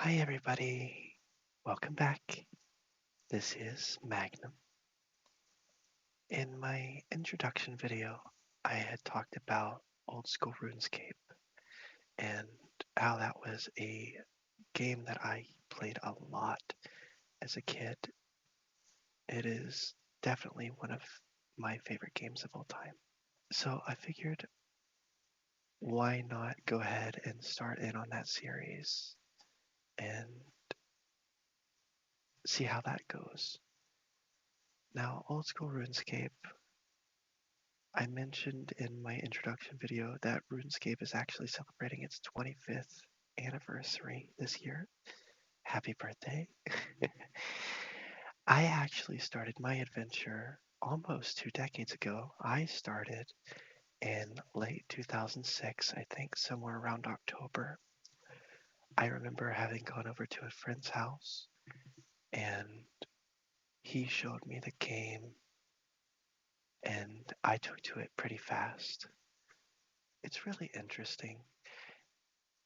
Hi, everybody. Welcome back. This is Magnum. In my introduction video, I had talked about Old School RuneScape and how that was a game that I played a lot as a kid. It is definitely one of my favorite games of all time. So I figured, why not go ahead and start in on that series and see how that goes. Now, Old School RuneScape, I mentioned in my introduction video that RuneScape is actually celebrating its 25th anniversary this year. Happy birthday. I actually started my adventure almost 2 decades ago. I started in late 2006, I think somewhere around October. I remember having gone over to a friend's house and he showed me the game and I took to it pretty fast. It's really interesting.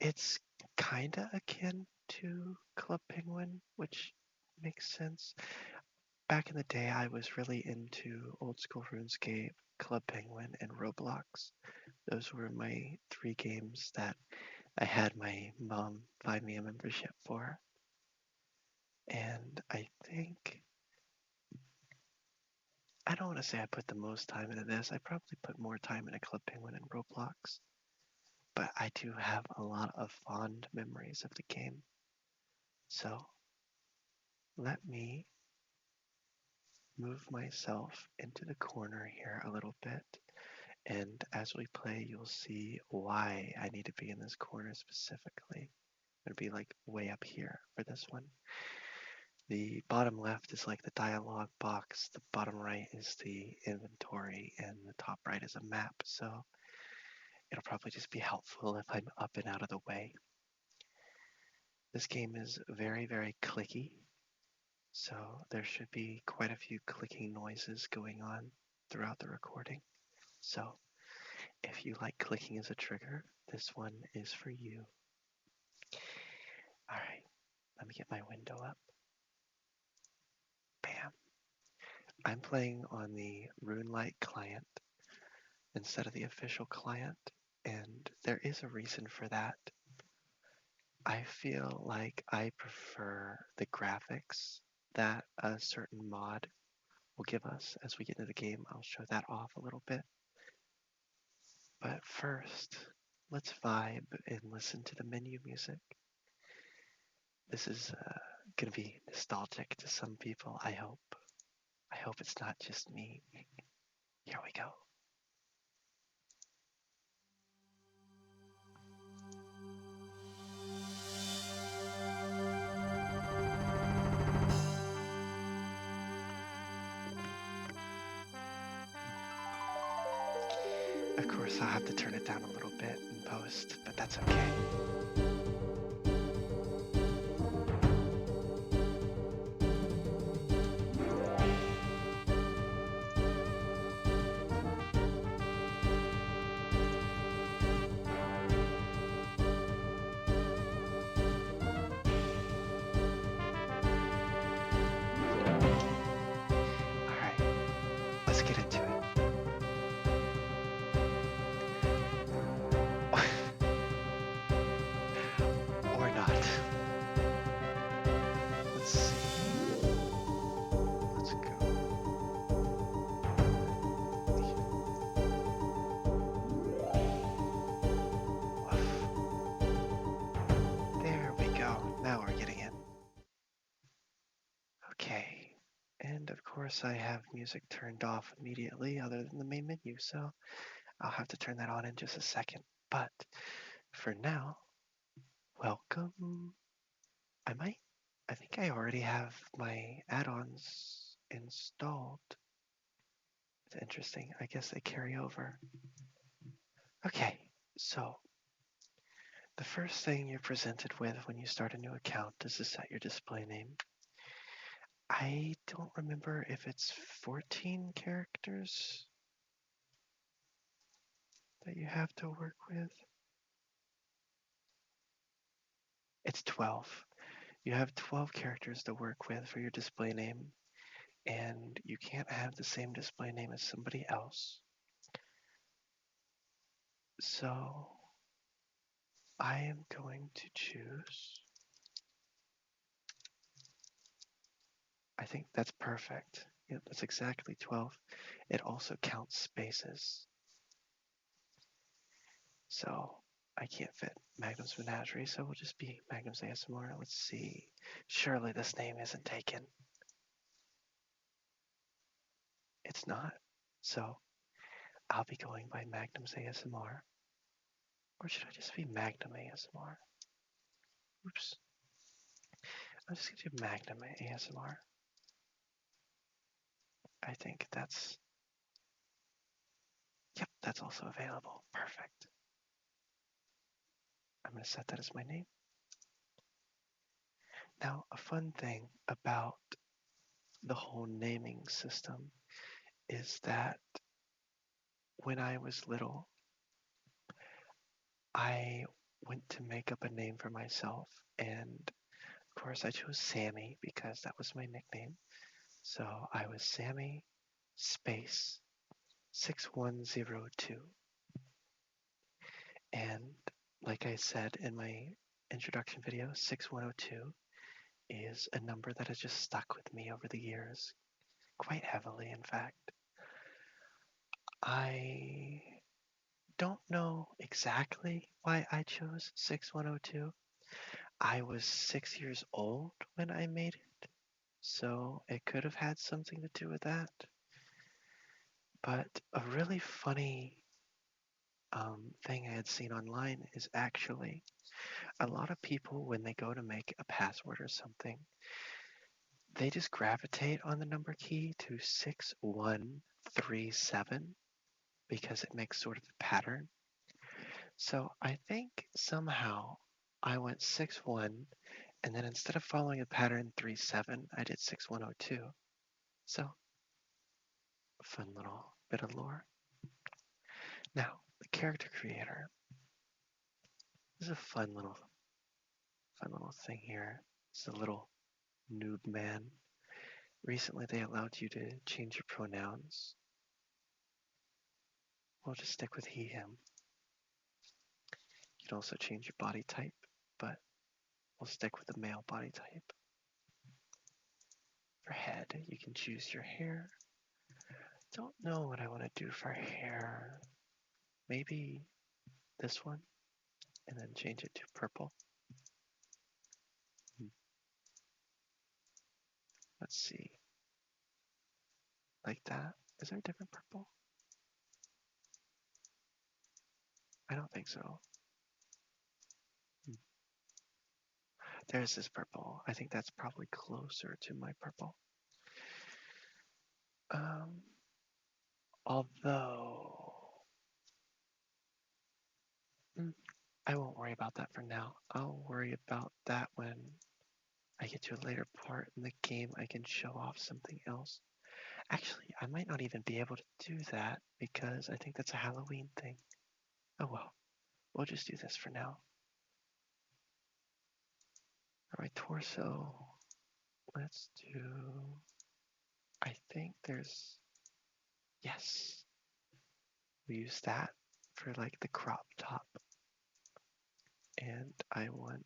It's kinda akin to Club Penguin, which makes sense. Back in the day, I was really into Old School RuneScape, Club Penguin, and Roblox. Those were my three games that I had my mom buy me a membership for. And I don't want to say I put the most time into this. I probably put more time into Club Penguin and Roblox. But I do have a lot of fond memories of the game. So let me move myself into the corner here a little bit. And as we play, you'll see why I need to be in this corner specifically. It'd be like way up here for this one. The bottom left is like the dialogue box, the bottom right is the inventory, and the top right is a map. So it'll probably just be helpful if I'm up and out of the way. This game is very, very clicky. So there should be quite a few clicking noises going on throughout the recording. So if you like clicking as a trigger, this one is for you. All right, let me get my window up. Bam. I'm playing on the RuneLite client instead of the official client, and there is a reason for that. I feel like I prefer the graphics that a certain mod will give us as we get into the game. I'll show that off a little bit. But first, let's vibe and listen to the menu music. This is going to be nostalgic to some people, I hope. I hope it's not just me. Here we go. Of course, I'll have to turn it down a little bit in post, but that's okay. All right, let's get into it. Or not. Let's see. Let's go. There we go. Now we're getting in. Okay. And of course, I have music turned off immediately other than the main menu, so I'll have to turn that on in just a second. But for now, welcome. I think I already have my add-ons installed. It's interesting. I guess they carry over. Okay, so the first thing you're presented with when you start a new account is to set your display name. I don't remember if it's 14 characters that you have to work with. It's 12. You have 12 characters to work with for your display name, and you can't have the same display name as somebody else. So I am going to choose, I think that's perfect. Yeah, that's exactly 12. It also counts spaces. So I can't fit Magnum's Menagerie, so we'll just be Magnum's ASMR. Let's see. Surely this name isn't taken. It's not. So I'll be going by Magnum's ASMR. Or should I just be Magnum ASMR? Oops. I'm just gonna do Magnum ASMR. I think that's, yep, that's also available. Perfect. I'm gonna set that as my name. Now, a fun thing about the whole naming system is that when I was little, I went to make up a name for myself, and of course I chose Sammy because that was my nickname. So I was Sammy space 6102. And like I said in my introduction video, 6102 is a number that has just stuck with me over the years, quite heavily, in fact. I don't know exactly why I chose 6102. I was 6 years old when I made it, so it could have had something to do with that. But a really funny thing I had seen online is actually a lot of people, when they go to make a password or something, they just gravitate on the number key to 6137 because it makes sort of a pattern. So I think somehow I went 6-1, and then instead of following a pattern 3-7, I did 6-1-0-2. So fun little bit of lore. Now, the character creator. This is a fun little thing here. It's a little noob man. Recently, they allowed you to change your pronouns. We'll just stick with he, him. You can also change your body type, but we'll stick with the male body type. For head, you can choose your hair. Don't know what I want to do for hair. Maybe this one, and then change it to purple. Let's see. Like that. Is there a different purple? I don't think so. There's this purple. I think that's probably closer to my purple. Although, I won't worry about that for now. I'll worry about that when I get to a later part in the game. I can show off something else. Actually, I might not even be able to do that because I think that's a Halloween thing. Oh well, we'll just do this for now. Alright, torso. Let's do, I think there's, yes. We use that for like the crop top. And I want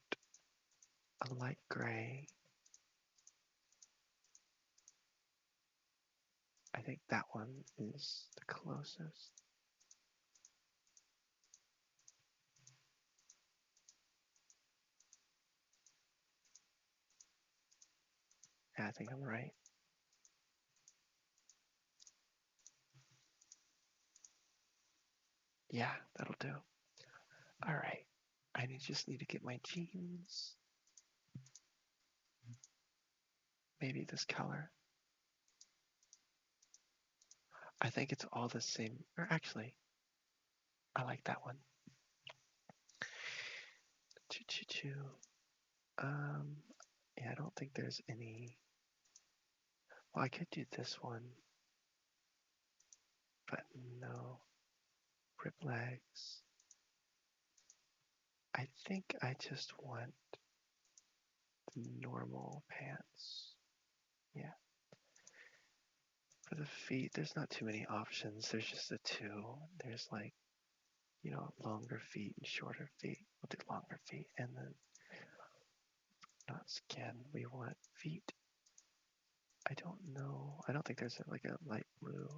a light gray. I think that one is the closest. Yeah, I think I'm right. Yeah, that'll do. Alright, I just need to get my jeans. Maybe this color. I think it's all the same. Or actually, I like that one. Choo. Yeah, I don't think there's any. Well, I could do this one, but no. Rib legs. I think I just want normal pants. Yeah. For the feet, there's not too many options. There's just the two. There's like, longer feet and shorter feet. We'll do longer feet. And then not skin. We want feet. I don't know. I don't think there's like a light blue.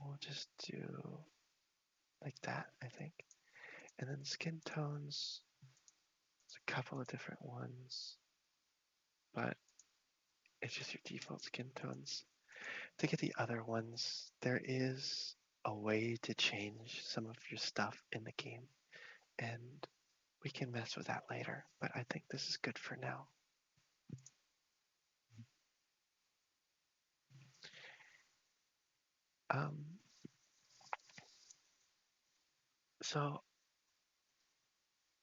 We'll just do like that, I think. And then skin tones. There's a couple of different ones, but it's just your default skin tones. To get the other ones, there is a way to change some of your stuff in the game, and we can mess with that later, but I think this is good for now. So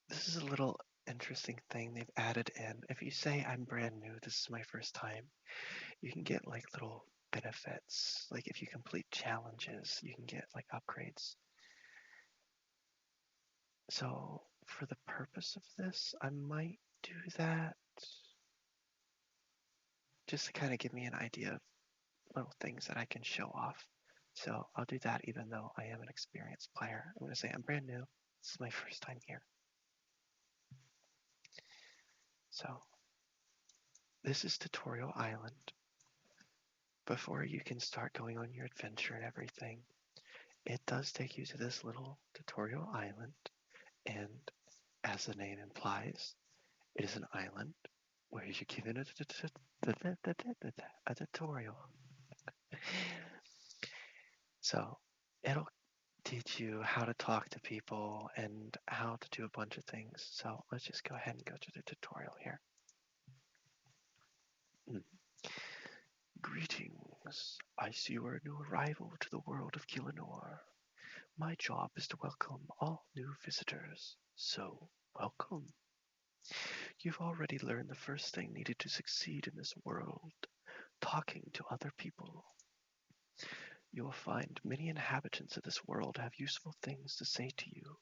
this is a little interesting thing they've added in. If you say I'm brand new, this is my first time, you can get like little benefits. Like if you complete challenges, you can get like upgrades. So for the purpose of this, I might do that just to kind of give me an idea of little things that I can show off. So I'll do that even though I am an experienced player. I'm going to say I'm brand new. This is my first time here. So this is Tutorial Island. Before you can start going on your adventure and everything, it does take you to this little tutorial island. And as the name implies, it is an island where you're given a tutorial. So it'll teach you how to talk to people and how to do a bunch of things. So let's just go ahead and go to the tutorial here. Greetings. I see you are a new arrival to the world of Killinor. My job is to welcome all new visitors. So, welcome. You've already learned the first thing needed to succeed in this world, talking to other people. You will find many inhabitants of this world have useful things to say to you.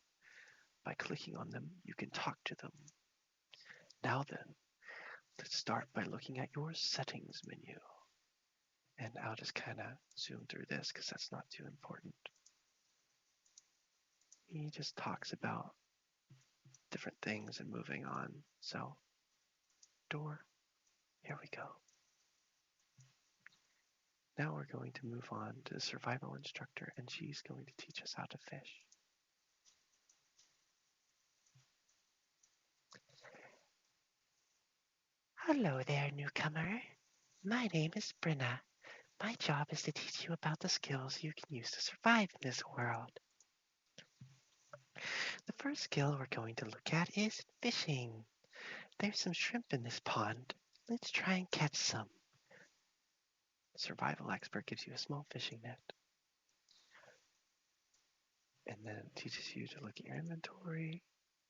By clicking on them, you can talk to them. Now then, let's start by looking at your settings menu. And I'll just kind of zoom through this because that's not too important. He just talks about different things and moving on. So, door, here we go. Now we're going to move on to the survival instructor, and she's going to teach us how to fish. Hello there, newcomer. My name is Brenna. My job is to teach you about the skills you can use to survive in this world. The first skill we're going to look at is fishing. There's some shrimp in this pond. Let's try and catch some. The survival expert gives you a small fishing net. And then teaches you to look at your inventory.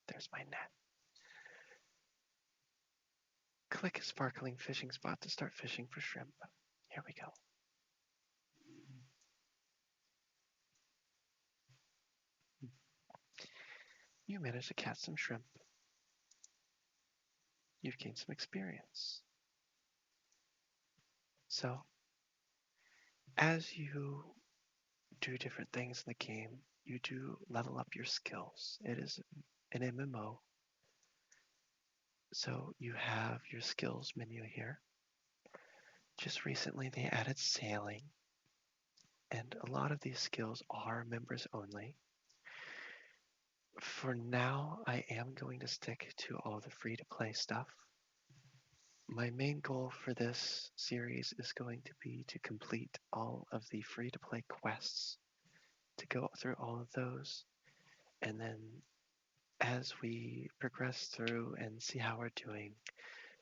There's my net. Click a sparkling fishing spot to start fishing for shrimp. Here we go. You managed to catch some shrimp. You've gained some experience. So, as you do different things in the game, you do level up your skills. It is an MMO. So you have your skills menu here. Just recently they added sailing, and a lot of these skills are members only. For now, I am going to stick to all the free-to-play stuff. My main goal for this series is going to be to complete all of the free-to-play quests, to go through all of those, and then as we progress through and see how we're doing,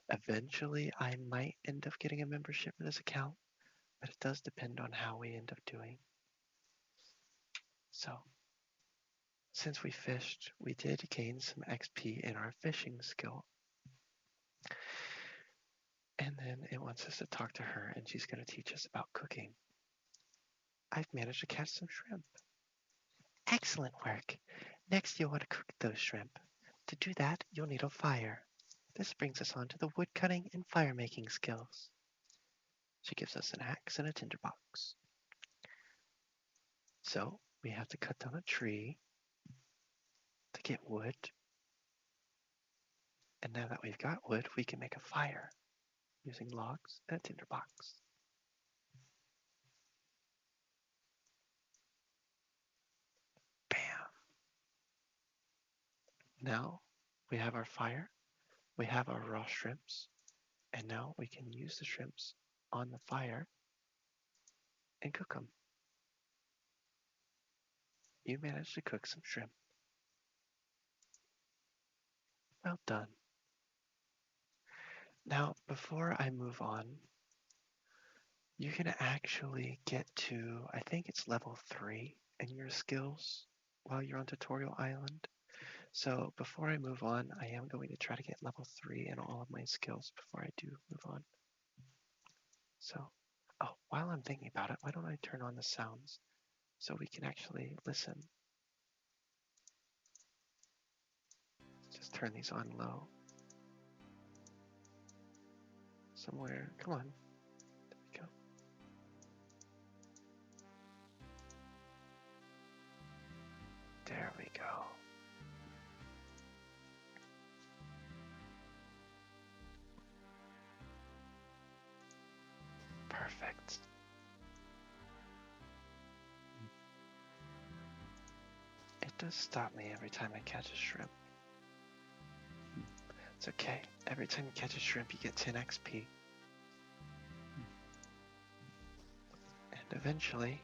eventually I might end up getting a membership for this account, but it does depend on how we end up doing. So, since we fished, we did gain some XP in our fishing skill. And then it wants us to talk to her, and she's going to teach us about cooking. I've managed to catch some shrimp. Excellent work. Next, you'll want to cook those shrimp. To do that, you'll need a fire. This brings us on to the wood cutting and fire making skills. She gives us an axe and a tinderbox. So we have to cut down a tree to get wood. And now that we've got wood, we can make a fire using logs and a tinderbox. Bam! Now we have our fire, we have our raw shrimps, and now we can use the shrimps on the fire and cook them. You managed to cook some shrimp. Well done. Now, before I move on, you can actually get to, I think it's level 3 in your skills while you're on Tutorial Island. So before I move on, I am going to try to get level 3 in all of my skills before I do move on. So, oh, while I'm thinking about it, why don't I turn on the sounds so we can actually listen? Just turn these on low. Somewhere, come on. There we go. There we go. Perfect. It does stop me every time I catch a shrimp. It's okay. Every time you catch a shrimp, you get 10 XP. And eventually,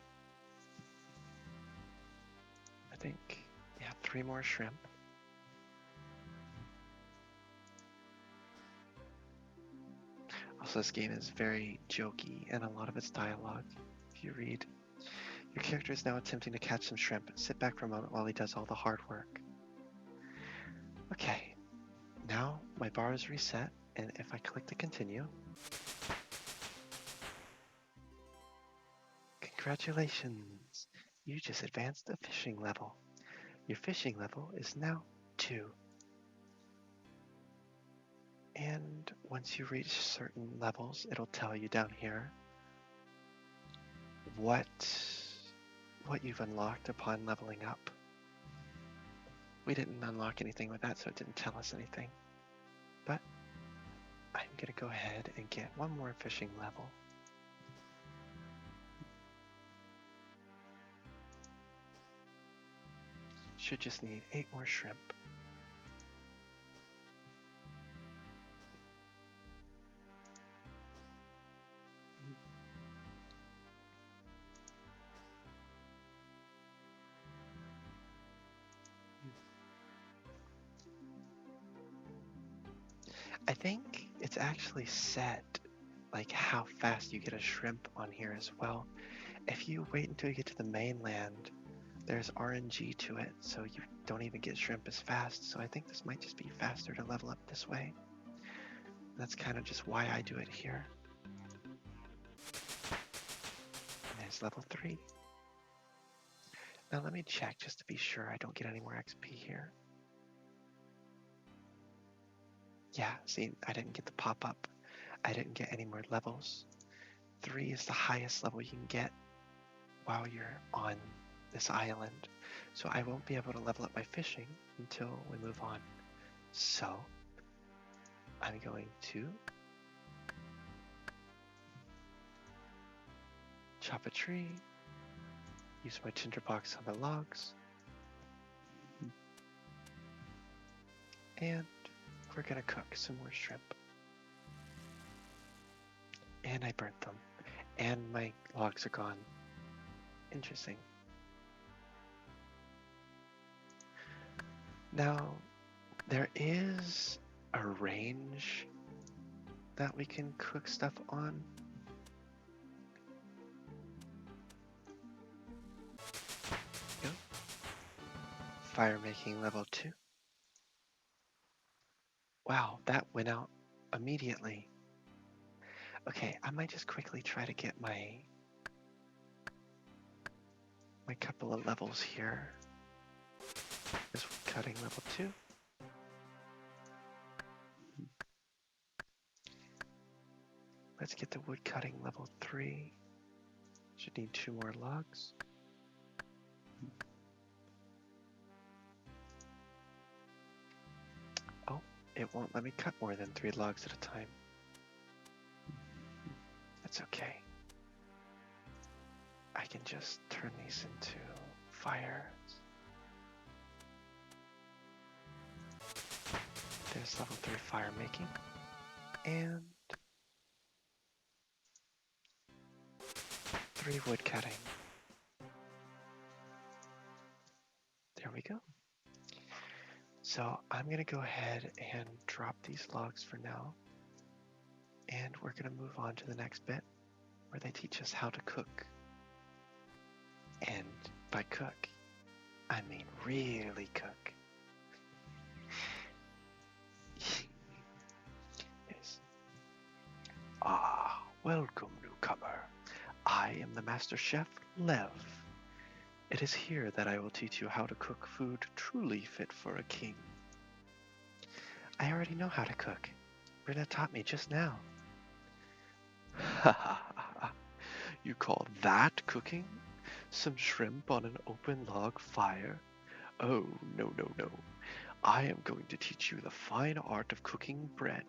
I think, yeah, 3 more shrimp. Also, this game is very jokey and a lot of its dialogue. If you read, your character is now attempting to catch some shrimp. Sit back for a moment while he does all the hard work. Okay, now my bar is reset, and if I click to continue, congratulations! You just advanced a fishing level. Your fishing level is now 2. And once you reach certain levels, it'll tell you down here what you've unlocked upon leveling up. We didn't unlock anything with that, so it didn't tell us anything. But I'm gonna go ahead and get 1 more fishing level. Should just need 8 more shrimp. I think it's actually set like how fast you get a shrimp on here as well. If you wait until you get to the mainland, there's RNG to it, so you don't even get shrimp as fast. So I think this might just be faster to level up this way. That's kind of just why I do it here. And there's level 3. Now let me check just to be sure I don't get any more XP here. Yeah, see, I didn't get the pop-up. I didn't get any more levels. 3 is the highest level you can get while you're on this island. So I won't be able to level up my fishing until we move on. So I'm going to chop a tree, use my tinderbox on the logs, and we're gonna cook some more shrimp. And I burnt them, and my logs are gone. Interesting. Now, there is a range that we can cook stuff on. Go. Fire making level 2. Wow, that went out immediately. Okay, I might just quickly try to get my couple of levels here. This cutting level 2. Let's get the wood cutting level 3. Should need 2 more logs. Oh, it won't let me cut more than 3 logs at a time. That's okay. I can just turn these into fires. There's level 3 fire making. And 3 wood cutting. There we go. So I'm gonna go ahead and drop these logs for now. And we're gonna move on to the next bit where they teach us how to cook. And by cook, I mean really cook. Yes. Ah, welcome, newcomer. I am the Master Chef, Lev. It is here that I will teach you how to cook food truly fit for a king. I already know how to cook. Brina taught me just now. Ha ha ha. You call that cooking? Some shrimp on an open log fire? Oh, no, no, no. I am going to teach you the fine art of cooking bread.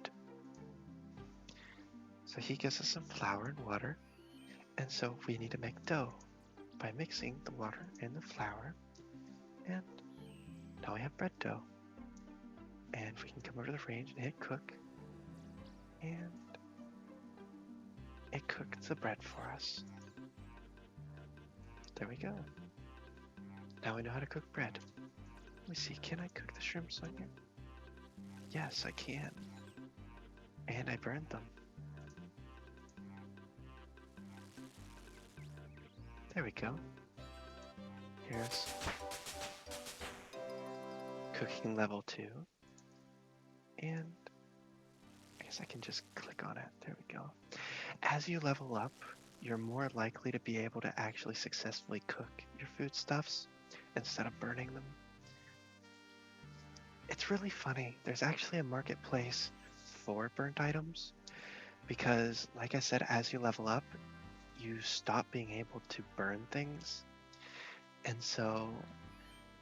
So he gives us some flour and water, and so we need to make dough by mixing the water and the flour, and now we have bread dough. And we can come over to the range and hit cook, and it cooks the bread for us. There we go. Now we know how to cook bread. Let me see, can I cook the shrimps on here? Yes, I can. And I burned them. There we go. Here's cooking level 2. And I guess I can just click on it. There we go. As you level up, you're more likely to be able to actually successfully cook your foodstuffs instead of burning them. It's really funny. There's actually a marketplace for burnt items because, like I said, as you level up, you stop being able to burn things. And so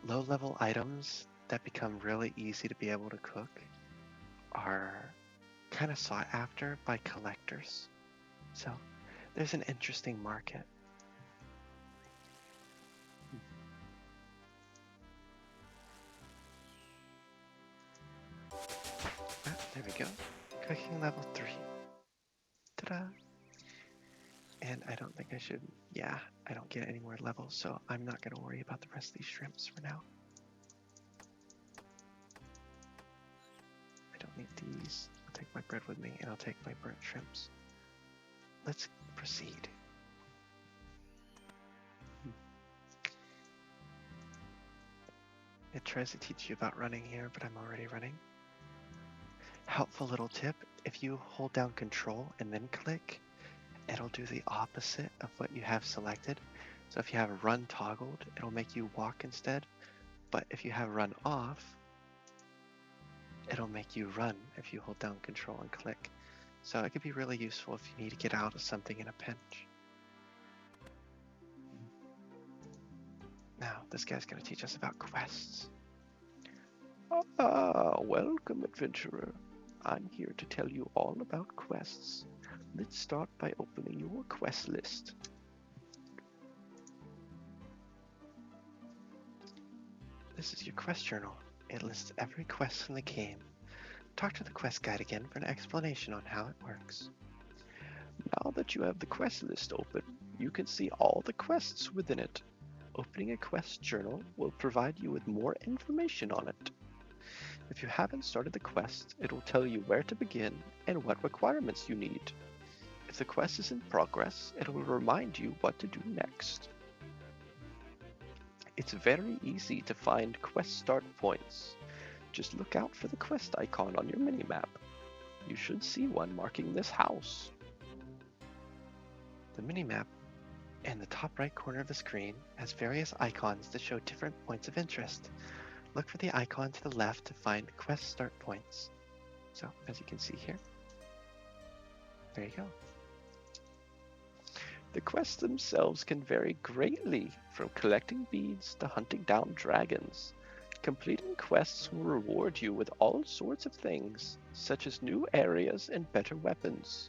low-level items that become really easy to be able to cook are kind of sought after by collectors. So there's an interesting market. Ah, there we go. Cooking level 3. Ta-da! And I don't think I should, yeah, I don't get any more levels, so I'm not going to worry about the rest of these shrimps for now. I don't need these. I'll take my bread with me, and I'll take my burnt shrimps. Let's proceed. It tries to teach you about running here, but I'm already running. Helpful little tip, if you hold down Control and then click, it'll do the opposite of what you have selected. So if you have run toggled, it'll make you walk instead. But if you have run off, it'll make you run if you hold down Control and click. So it could be really useful if you need to get out of something in a pinch. Now, this guy's going to teach us about quests. Ah, welcome, adventurer. I'm here to tell you all about quests. Let's start by opening your quest list. This is your quest journal. It lists every quest in the game. Talk to the quest guide again for an explanation on how it works. Now that you have the quest list open, you can see all the quests within it. Opening a quest journal will provide you with more information on it. If you haven't started the quest, it will tell you where to begin and what requirements you need. If the quest is in progress, it will remind you what to do next. It's very easy to find quest start points. Just look out for the quest icon on your minimap. You should see one marking this house. The minimap in the top right corner of the screen has various icons that show different points of interest. Look for the icon to the left to find quest start points. So, as you can see here, there you go. The quests themselves can vary greatly, from collecting beads to hunting down dragons. Completing quests will reward you with all sorts of things, such as new areas and better weapons.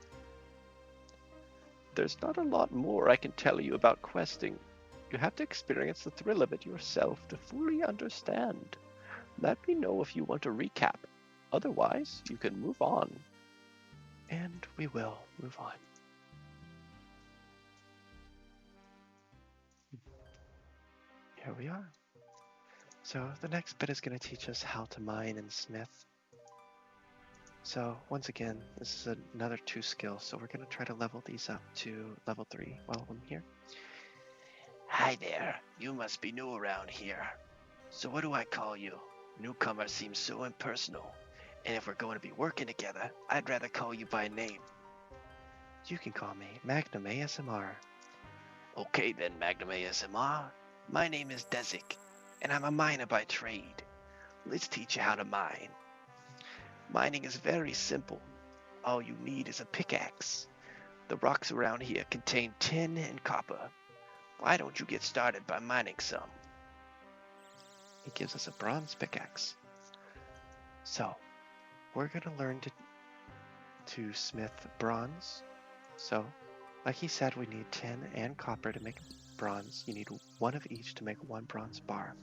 There's not a lot more I can tell you about questing. You have to experience the thrill of it yourself to fully understand. Let me know if you want a recap. Otherwise, you can move on. And we will move on. Here we are. So the next bit is going to teach us how to mine and smith. So once again, this is another 2 skill, so we're going to try to level these up to level 3 while I'm here. Hi there, you must be new around here. So what do I call you? Newcomer seems so impersonal. And if we're going to be working together, I'd rather call you by name. You can call me Magnum ASMR. Okay then, Magnum ASMR. My name is Dezik, and I'm a miner by trade. Let's teach you how to mine. Mining is very simple. All you need is a pickaxe. The rocks around here contain tin and copper. Why don't you get started by mining some? He gives us a bronze pickaxe. So, we're going to learn to smith bronze. So, like he said, we need tin and copper to make bronze. You need 1 of each to make 1 bronze bar.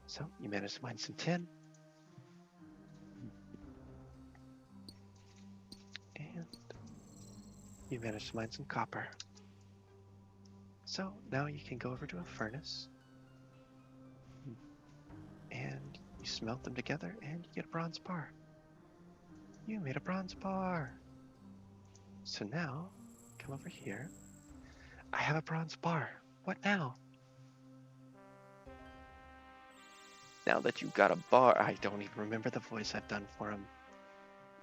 So, you managed to mine some tin. And you managed to mine some copper. So, now you can go over to a furnace. And you smelt them together and you get a bronze bar. You made a bronze bar. So now, come over here. I have a bronze bar. What now? Now that you've got a bar, I don't even remember the voice I've done for him.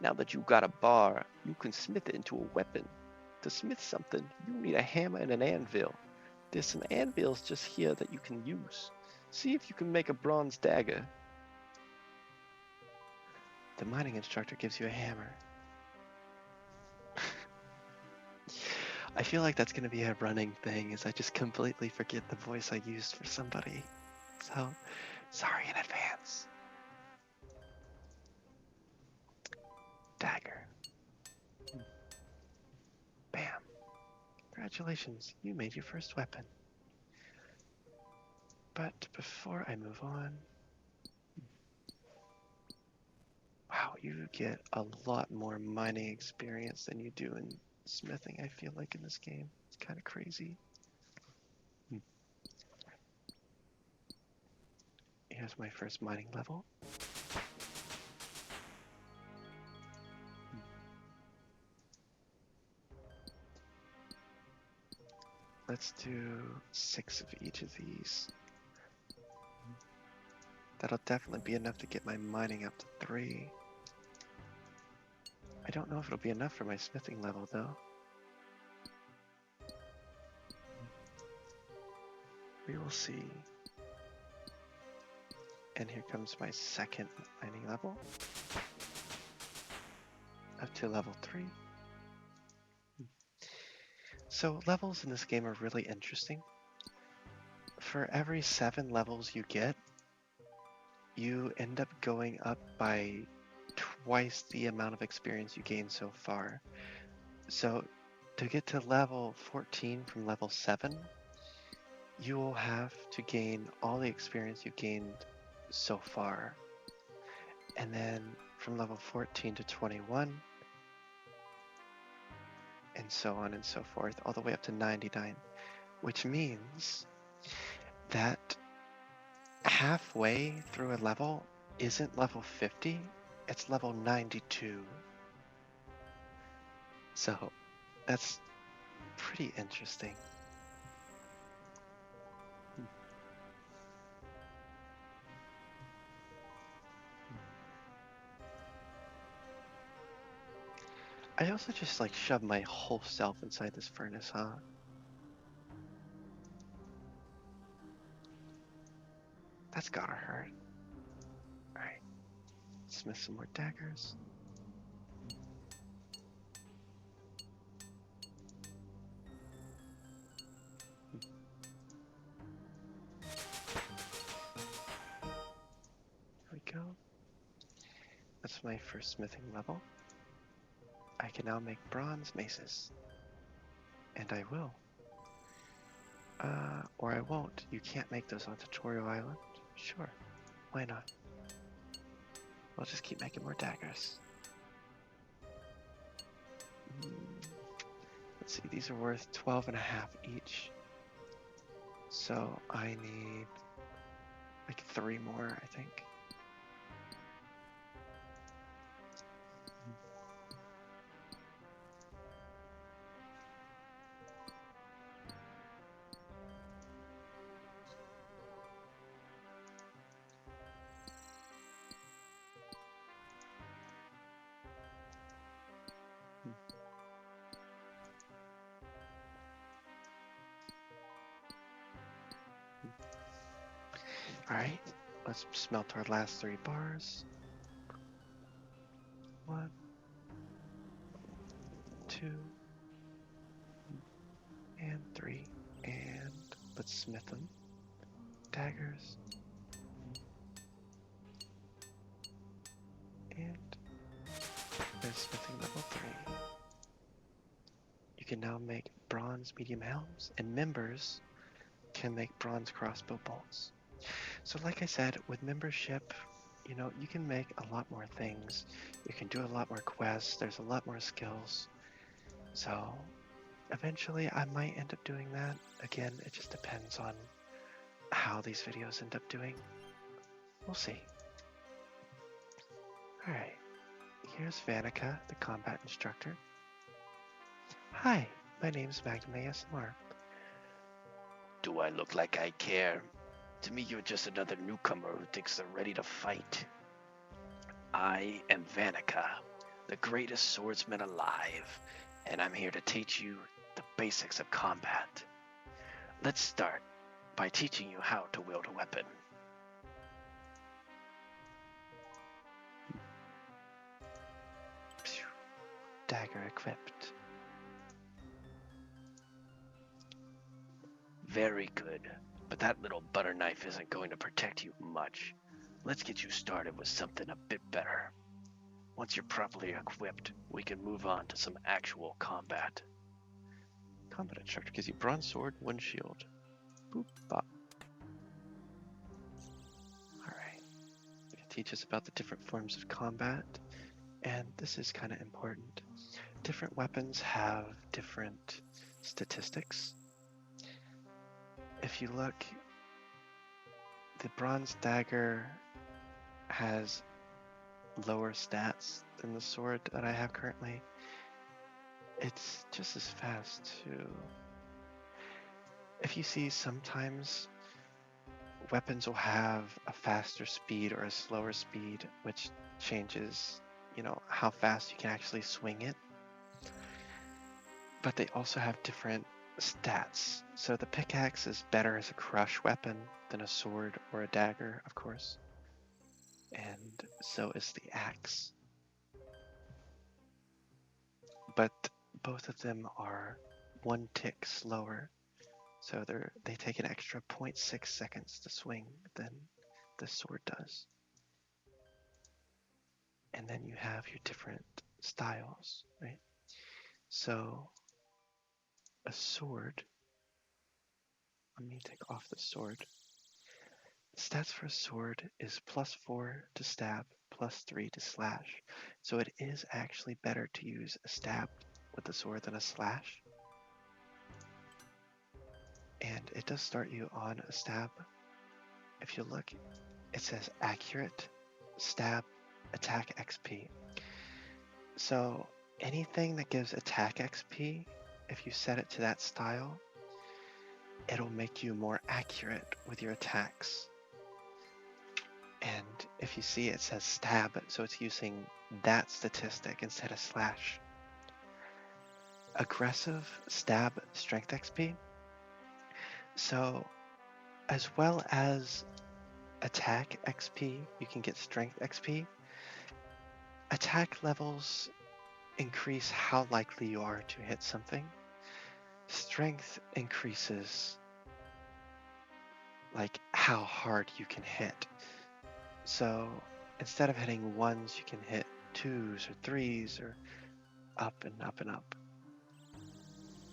Now that you've got a bar, you can smith it into a weapon. To smith something, you need a hammer and an anvil. There's some anvils just here that you can use. See if you can make a bronze dagger. The mining instructor gives you a hammer. I feel like that's going to be a running thing, is I just completely forget the voice I used for somebody. So, sorry in advance. Dagger. Bam. Congratulations, you made your first weapon. But before I move on... Wow, you get a lot more mining experience than you do in smithing, I feel like, in this game. It's kind of crazy. Here's my first mining level. Let's do 6 of each of these. That'll definitely be enough to get my mining up to 3. I don't know if it'll be enough for my smithing level, though. We will see. And here comes my second mining level. Up to level 3. So levels in this game are really interesting. For every 7 levels you get, you end up going up by twice the amount of experience you gain so far. So to get to level 14 from level 7, you will have to gain all the experience you've gained so far. And then from level 14 to 21, and so on and so forth, all the way up to 99, which means that halfway through a level isn't level 50, it's level 92. So that's pretty interesting. I also just like shoved my whole self inside this furnace, huh? That's gotta hurt. Alright, smith some more daggers. That's my first smithing level. I can now make bronze maces. And I will. Or I won't. You can't make those on Tutorial Island. Sure. Why not? I'll just keep making more daggers. Let's see, these are worth 12 and a half each. So I need like 3 more, I think. Alright, let's smelt our last 3 bars. 1, 2, and 3. And let's smith them. Daggers. And there's smithing level 3. You can now make bronze medium helms, and members can make bronze crossbow bolts. So like I said, with membership, you know, you can make a lot more things. You can do a lot more quests. There's a lot more skills. So eventually I might end up doing that. Again, it just depends on how these videos end up doing. We'll see. Alright, here's Vanica, the combat instructor. Hi, my name's Magnum ASMR. Do I look like I care? To me, you're just another newcomer who thinks they're ready to fight. I am Vanica, the greatest swordsman alive, and I'm here to teach you the basics of combat. Let's start by teaching you how to wield a weapon. Dagger equipped. Very good, but that little butter knife isn't going to protect you much. Let's get you started with something a bit better. Once you're properly equipped, we can move on to some actual combat. Combat instructor gives you bronze sword, 1 shield. Boop, bop. Alright. It teaches about the different forms of combat, and this is kind of important. Different weapons have different statistics. If you look, the bronze dagger has lower stats than the sword that I have currently. It's just as fast too. If you see, sometimes weapons will have a faster speed or a slower speed, which changes, you know, how fast you can actually swing it. But they also have different stats. So the pickaxe is better as a crush weapon than a sword or a dagger, of course. And so is the axe. But both of them are 1 tick slower. So they take an extra 0.6 seconds to swing than the sword does. And then you have your different styles, right? So a sword, let me take off the sword. Stats for a sword is +4 to stab, +3 to slash. So it is actually better to use a stab with the sword than a slash. And it does start you on a stab. If you look, it says accurate, stab, attack XP. So anything that gives attack XP, if you set it to that style, it'll make you more accurate with your attacks. And if you see, it says stab, so it's using that statistic instead of slash. Aggressive, stab, strength XP. So as well as attack XP, you can get strength XP. Attack levels increase how likely you are to hit something. Strength increases like how hard you can hit. So instead of hitting ones, you can hit twos or threes or up and up and up.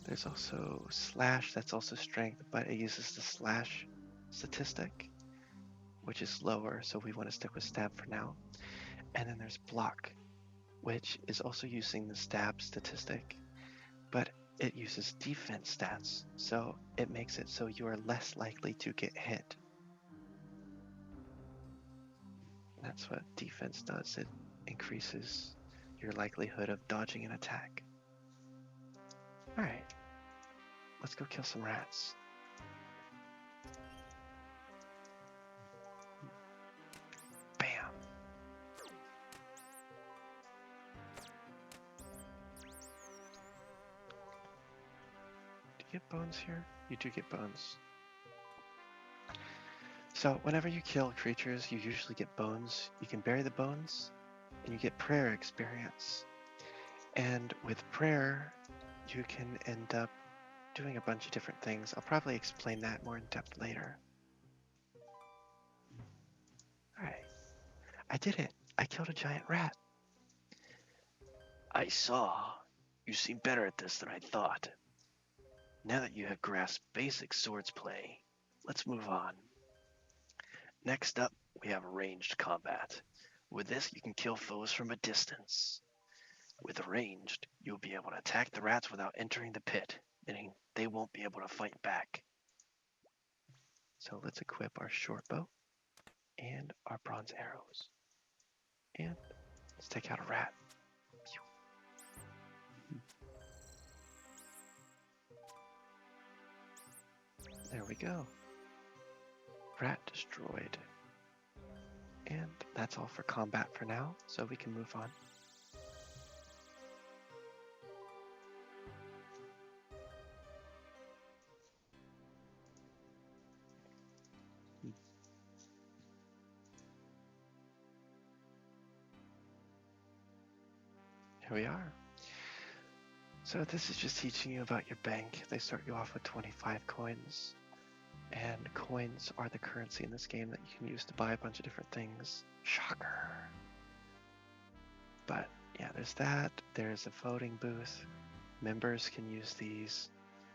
There's also slash, that's also strength, but it uses the slash statistic, which is lower, so we want to stick with stab for now. And then there's block, which is also using the stab statistic, but it uses defense stats, so it makes it so you are less likely to get hit. That's what defense does. It increases your likelihood of dodging an attack. Alright, let's go kill some rats. Bam! Do you get bones here? You do get bones. So whenever you kill creatures, you usually get bones. You can bury the bones, and you get prayer experience. And with prayer, you can end up doing a bunch of different things. I'll probably explain that more in depth later. Alright, I did it. I killed a giant rat. I saw. You seem better at this than I thought. Now that you have grasped basic swords play, let's move on. Next up, we have ranged combat. With this, you can kill foes from a distance. With ranged, you'll be able to attack the rats without entering the pit, meaning they won't be able to fight back. So let's equip our short bow and our bronze arrows. And let's take out a rat. There we go. Rat destroyed. And that's all for combat for now, so we can move on. Here we are. So this is just teaching you about your bank. They start you off with 25 coins. And coins are the currency in this game that you can use to buy a bunch of different things. Shocker. But yeah, there's that. There's a voting booth. Members can use these.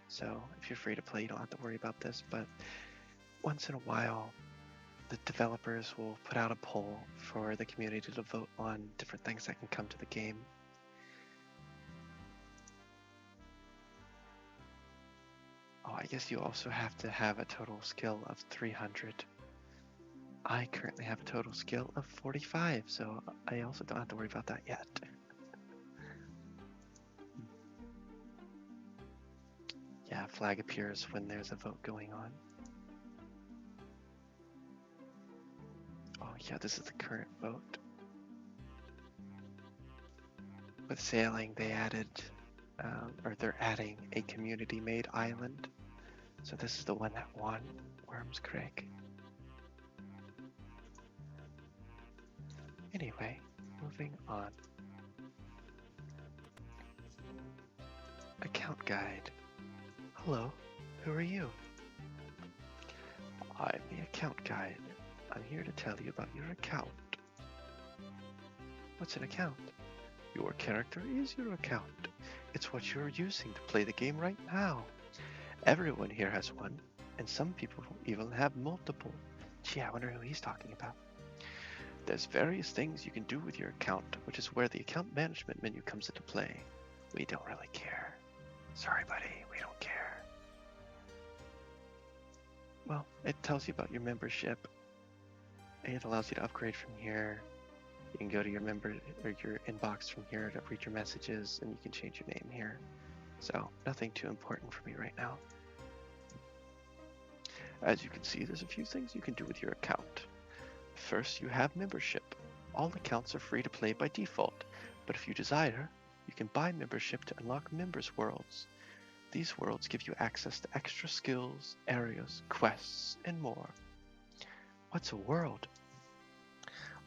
So if you're free to play, you don't have to worry about this. But once in a while, the developers will put out a poll for the community to vote on different things that can come to the game. Oh, I guess you also have to have a total skill of 300. I currently have a total skill of 45, so I also don't have to worry about that yet. Yeah, flag appears when there's a vote going on. Oh yeah, this is the current vote. With sailing, they added, or they're adding a community-made island. So this is the one that won, Worms Creek. Anyway, moving on. Account guide. Hello, who are you? I'm the account guide. I'm here to tell you about your account. What's an account? Your character is your account. It's what you're using to play the game right now. Everyone here has one, and some people even have multiple. Gee, I wonder who he's talking about. There's various things you can do with your account, which is where the account management menu comes into play. We don't really care. Sorry, buddy, we don't care. Well, it tells you about your membership. It allows you to upgrade from here. You can go to your member or your inbox from here to read your messages, and you can change your name here. So nothing too important for me right now. As you can see, there's a few things you can do with your account. First, you have membership. All accounts are free to play by default, but if you desire, you can buy membership to unlock members' worlds. These worlds give you access to extra skills, areas, quests, and more. What's a world?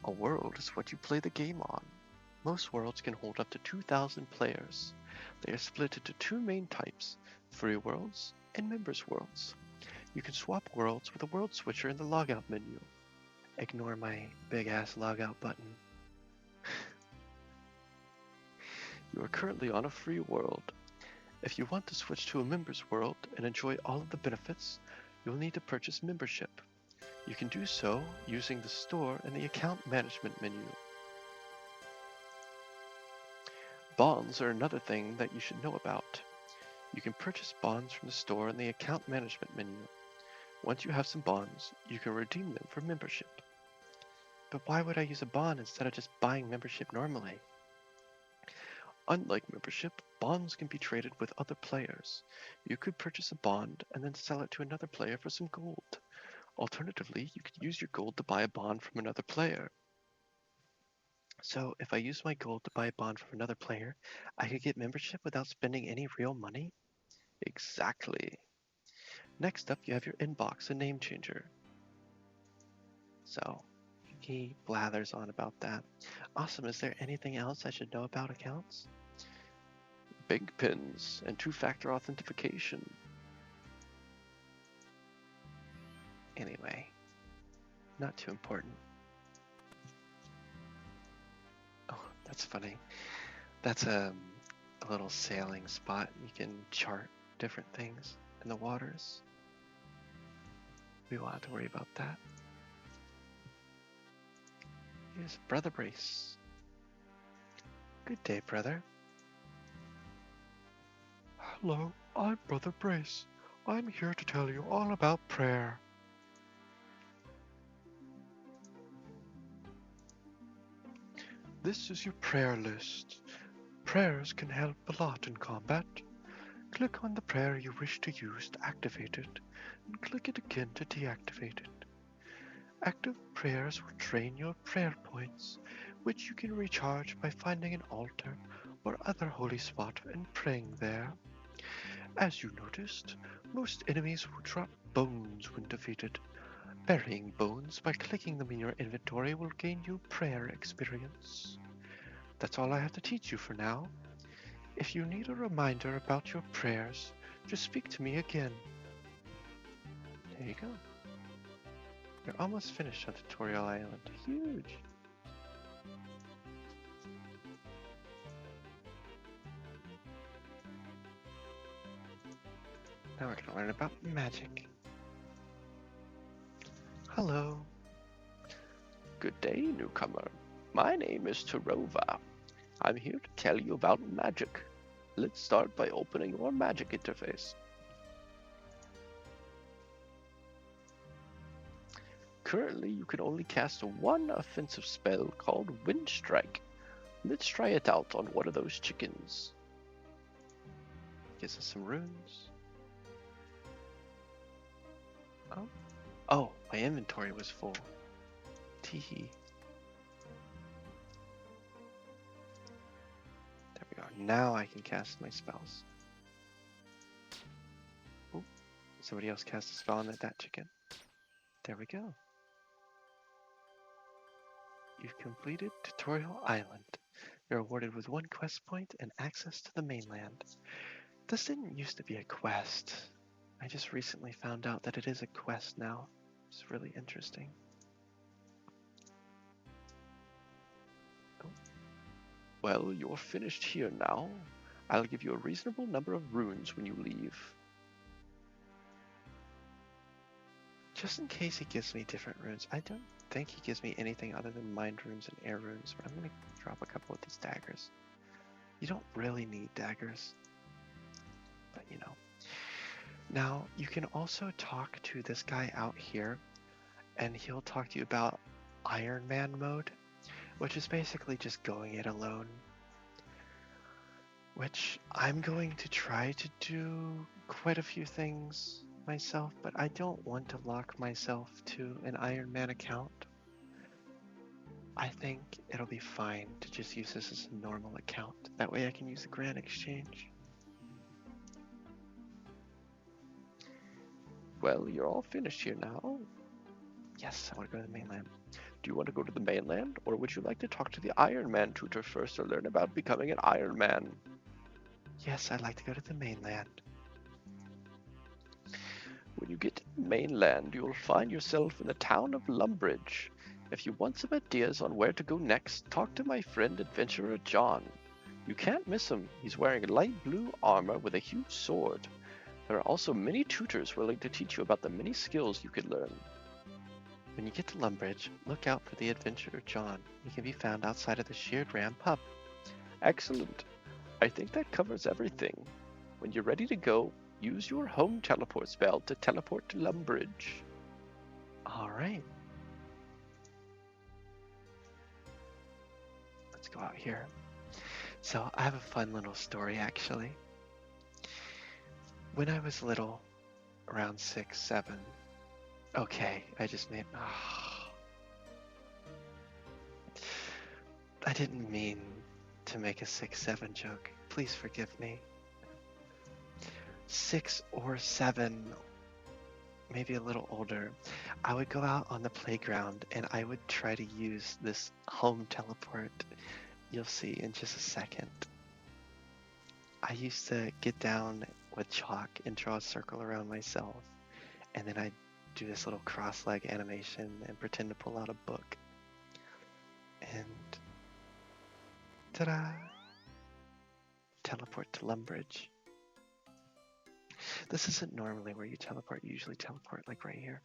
A world is what you play the game on. Most worlds can hold up to 2,000 players. They are split into two main types, free worlds and members worlds. You can swap worlds with a world switcher in the logout menu. Ignore my big ass logout button. You are currently on a free world. If you want to switch to a members world and enjoy all of the benefits, you'll need to purchase membership. You can do so using the store and the account management menu. Bonds are another thing that you should know about. You can purchase bonds from the store and the account management menu. Once you have some bonds, you can redeem them for membership. But why would I use a bond instead of just buying membership normally? Unlike membership, bonds can be traded with other players. You could purchase a bond and then sell it to another player for some gold. Alternatively, you could use your gold to buy a bond from another player. So if I use my gold to buy a bond from another player, I could get membership without spending any real money? Exactly. Next up, you have your inbox and name changer. So he blathers on about that. Awesome, is there anything else I should know about accounts? Bank pins and two-factor authentication. Anyway, not too important. Oh, that's funny. That's a little sailing spot. You can chart different things in the waters. We won't have to worry about that. Here's Brother Brace. Good day, brother. Hello, I'm Brother Brace. I'm here to tell you all about prayer. This is your prayer list. Prayers can help a lot in combat. Click on the prayer you wish to use to activate it, and click it again to deactivate it. Active prayers will drain your prayer points, which you can recharge by finding an altar or other holy spot and praying there. As you noticed, most enemies will drop bones when defeated. Burying bones by clicking them in your inventory will gain you prayer experience. That's all I have to teach you for now. If you need a reminder about your prayers, just speak to me again. There you go. You're almost finished on Tutorial Island. Huge! Now we're gonna learn about magic. Hello. Good day, newcomer. My name is Tarova. I'm here to tell you about magic. Let's start by opening your magic interface. Currently, you can only cast one offensive spell called Wind Strike. Let's try it out on one of those chickens. Gives us some runes. Oh, my inventory was full. Teehee. There we go. Now I can cast my spells. Oop. Somebody else cast a spell on that chicken. There we go. You've completed Tutorial Island. You're awarded with 1 quest point and access to the mainland. This didn't used to be a quest. I just recently found out that it is a quest now. It's really interesting. Well, you're finished here now. I'll give you a reasonable number of runes when you leave. Just in case he gives me different runes. I don't think he gives me anything other than mind runes and air runes, but I'm going to drop a couple of these daggers. You don't really need daggers, but you know. Now, you can also talk to this guy out here, and he'll talk to you about Iron Man mode, which is basically just going it alone. Which I'm going to try to do quite a few things myself, but I don't want to lock myself to an Iron Man account. I think it'll be fine to just use this as a normal account. That way I can use the Grand Exchange. Well, you're all finished here now. Yes, I want to go to the mainland. Do you want to go to the mainland, or would you like to talk to the Iron Man tutor first to learn about becoming an Iron Man? Yes, I'd like to go to the mainland. When you get to the mainland, you'll find yourself in the town of Lumbridge. If you want some ideas on where to go next, talk to my friend adventurer John. You can't miss him. He's wearing light blue armor with a huge sword. There are also many tutors willing to teach you about the many skills you could learn. When you get to Lumbridge, look out for the adventurer John. He can be found outside of the Sheared Ram pub. Excellent. I think that covers everything. When you're ready to go, use your home teleport spell to teleport to Lumbridge. Alright. Let's go out here. So, I have a fun little story actually. When I was little, around 6, 7. Okay, I just made. I didn't mean to make a 6, 7 joke. Please forgive me. 6 or 7, maybe a little older, I would go out on the playground and I would try to use this home teleport. You'll see in just a second. I used to get down with chalk and draw a circle around myself, and then I'd do this little cross-leg animation and pretend to pull out a book. And ta-da! Teleport to Lumbridge. This isn't normally where you teleport. You usually teleport like right here.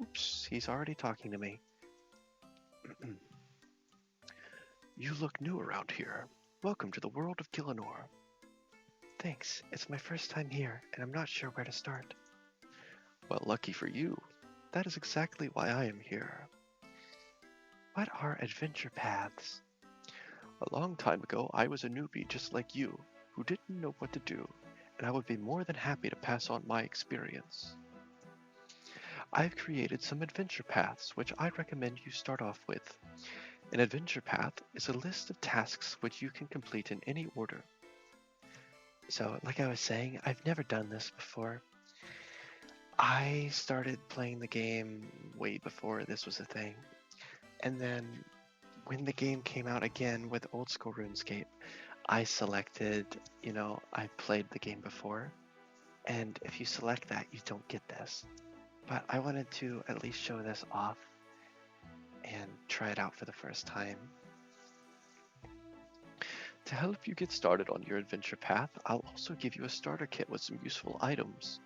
Oops, he's already talking to me. You look new around here. Welcome to the world of Gillinor. Thanks. It's my first time here, and I'm not sure where to start. Well, lucky for you. That is exactly why I am here. What are adventure paths? A long time ago, I was a newbie just like you, who didn't know what to do, and I would be more than happy to pass on my experience. I've created some adventure paths which I recommend you start off with. An adventure path is a list of tasks which you can complete in any order. So, like I was saying, I've never done this before. I started playing the game way before this was a thing. And then when the game came out again with Old School RuneScape, I selected, I played the game before. And if you select that, you don't get this. But I wanted to at least show this off and try it out for the first time. To help you get started on your adventure path, I'll also give you a starter kit with some useful items.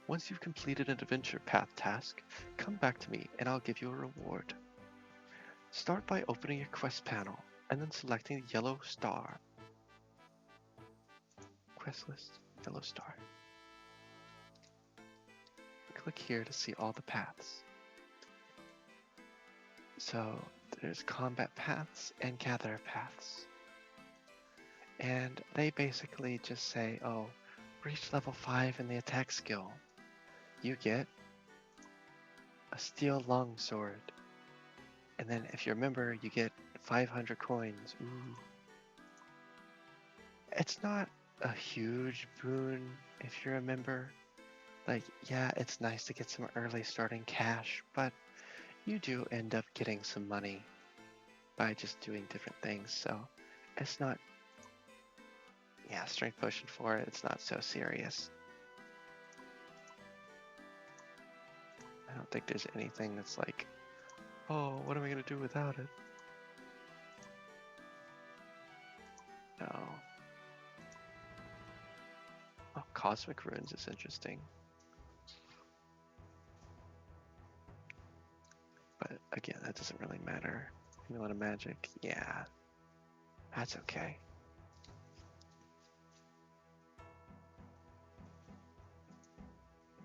Once you've completed an adventure path task, come back to me and I'll give you a reward. Start by opening your quest panel and then selecting the yellow star. Quest list, yellow star. Click here to see all the paths. So there's combat paths and gatherer paths. And they basically just say, oh, reach level 5 in the attack skill. You get a steel longsword. And then if you remember, you get 500 coins. Ooh. It's not a huge boon if you remember. Like, yeah, it's nice to get some early starting cash, but you do end up getting some money by just doing different things. So it's not, yeah, strength potion for it, it's not so serious. I don't think there's anything that's like, oh, what am I going to do without it? No. Oh, Cosmic Runes is interesting. But again, that doesn't really matter. Amulet of Magic, yeah. That's okay.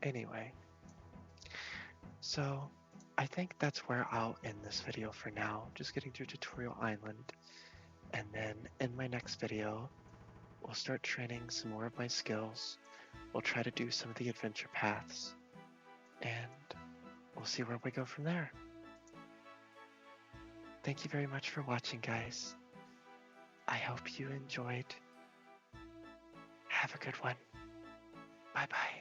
Anyway. So, I think that's where I'll end this video for now. Just getting through Tutorial Island. And then in my next video, we'll start training some more of my skills. We'll try to do some of the adventure paths. And we'll see where we go from there. Thank you very much for watching, guys. I hope you enjoyed. Have a good one. Bye-bye.